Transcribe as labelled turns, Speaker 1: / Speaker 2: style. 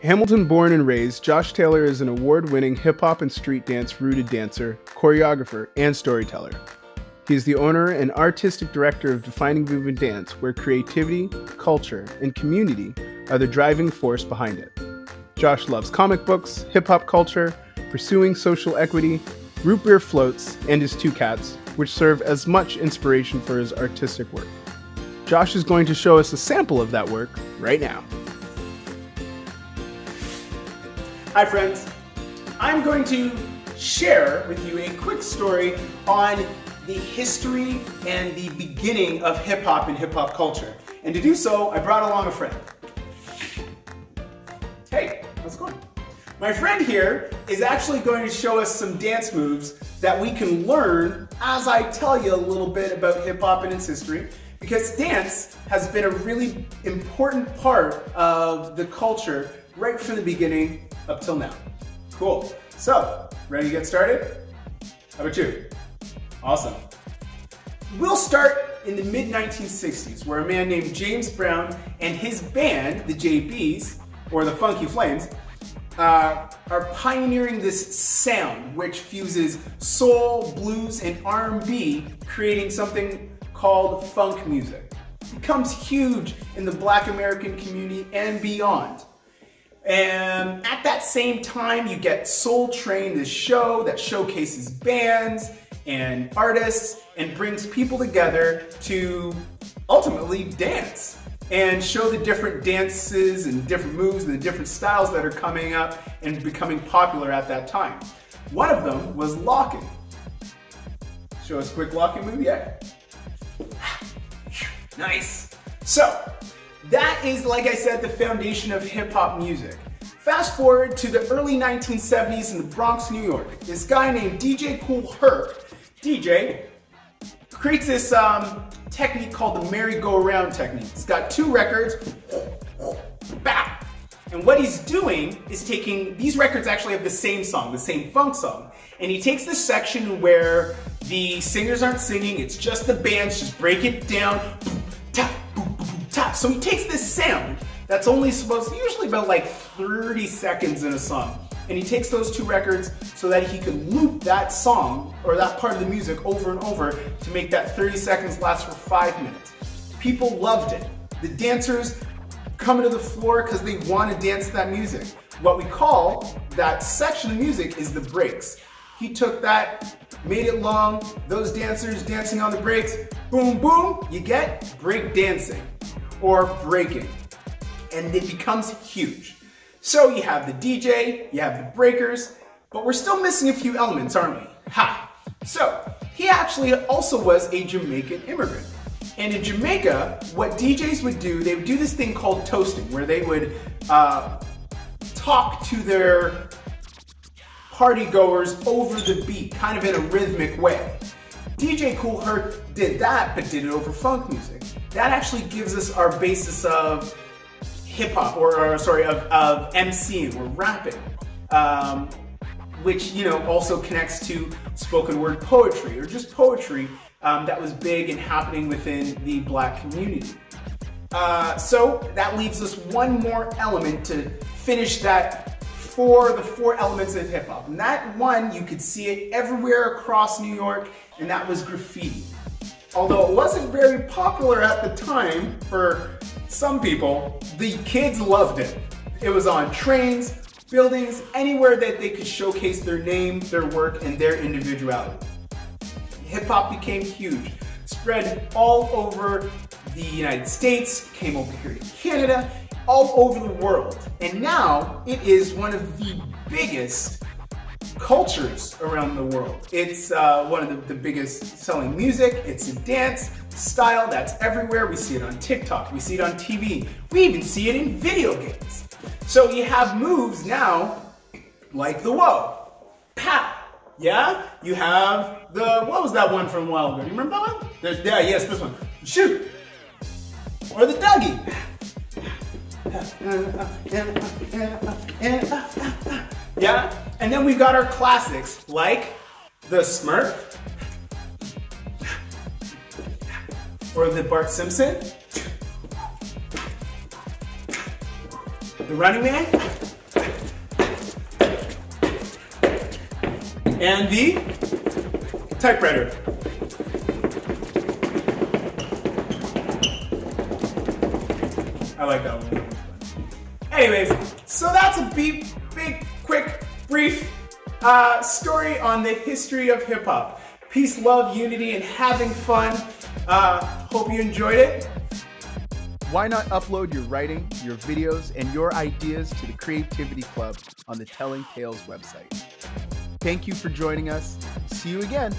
Speaker 1: Hamilton born and raised, Josh Taylor is an award-winning hip-hop and street dance-rooted dancer, choreographer, and storyteller. He is the owner and artistic director of Defining Movement Dance, where creativity, culture, and community are the driving force behind it. Josh loves comic books, hip-hop culture, pursuing social equity, root beer floats, and his two cats, which serve as much inspiration for his artistic work. Josh is going to show us a sample of that work right now.
Speaker 2: Hi friends, I'm going to share with you a quick story on the history and the beginning of hip-hop and hip-hop culture. And to do so, I brought along a friend. Hey, how's it going? My friend here is actually going to show us some dance moves that we can learn as I tell you a little bit about hip-hop and its history, because dance has been a really important part of the culture right from the beginning up till now. Cool. So, ready to get started? How about you? Awesome. We'll start in the mid-1960s, where a man named James Brown and his band, the JBs, or the Funky Flames, are pioneering this sound which fuses soul, blues, and R&B, creating something called funk music. It becomes huge in the Black American community and beyond. And at that same time, you get Soul Train, this show that showcases bands and artists and brings people together to ultimately dance and show the different dances and different moves and the different styles that are coming up and becoming popular at that time. One of them was locking. Show us a quick locking move, yeah? Nice. So, that is, like I said, the foundation of hip-hop music. Fast forward to the early 1970s in the Bronx, New York. This guy named DJ Kool Herc, DJ, creates this technique called the merry-go-round technique. He's got two records, bow. And what he's doing is taking, these records actually have the same song, the same funk song. And he takes this section where the singers aren't singing, it's just the bands, just break it down, so he takes this sound that's only supposed to, usually about like 30 seconds in a song, and he takes those two records so that he can loop that song or that part of the music over and over to make that 30 seconds last for 5 minutes. People loved it. The dancers coming to the floor because they want to dance to that music. What we call that section of music is the breaks. He took that, made it long, those dancers dancing on the breaks, boom, boom, you get break dancing or breaking. And it becomes huge. So you have the DJ, you have the breakers, but we're still missing a few elements, aren't we? Ha! So, he actually also was a Jamaican immigrant. And in Jamaica, what DJs would do, they would do this thing called toasting, where they would talk to their party goers over the beat, kind of in a rhythmic way. DJ Kool Herc did that, but did it over funk music. That actually gives us our basis of hip-hop, or sorry, of MCing or rapping, which, you know, also connects to spoken word poetry, or just poetry that was big and happening within the Black community. So that leaves us one more element to finish that the four elements of hip-hop. And that one, you could see it everywhere across New York, and that was graffiti. Although it wasn't very popular at the time for some people, the kids loved it. It was on trains, buildings, anywhere that they could showcase their name, their work, and their individuality. Hip-hop became huge, spread all over the United States, came over here to Canada, all over the world. And now it is one of the biggest cultures around the world. It's one of the biggest selling music. It's a dance style that's everywhere. We see it on TikTok, we see it on TV, we even see it in video games. So you have moves now like the whoa, pow, yeah? You have the, what was that one from a while ago? Do you remember that one? Yeah, yes, this one. Shoot. Or the Dougie. Yeah? And then we've got our classics like the Smurf, or the Bart Simpson, the Running Man, And the typewriter. I like that one. Anyways, so that's a big, quick, brief story on the history of hip hop. Peace, love, unity, and having fun. Hope you enjoyed it.
Speaker 1: Why not upload your writing, your videos, and your ideas to the Creativity Club on the Telling Tales website? Thank you for joining us. See you again.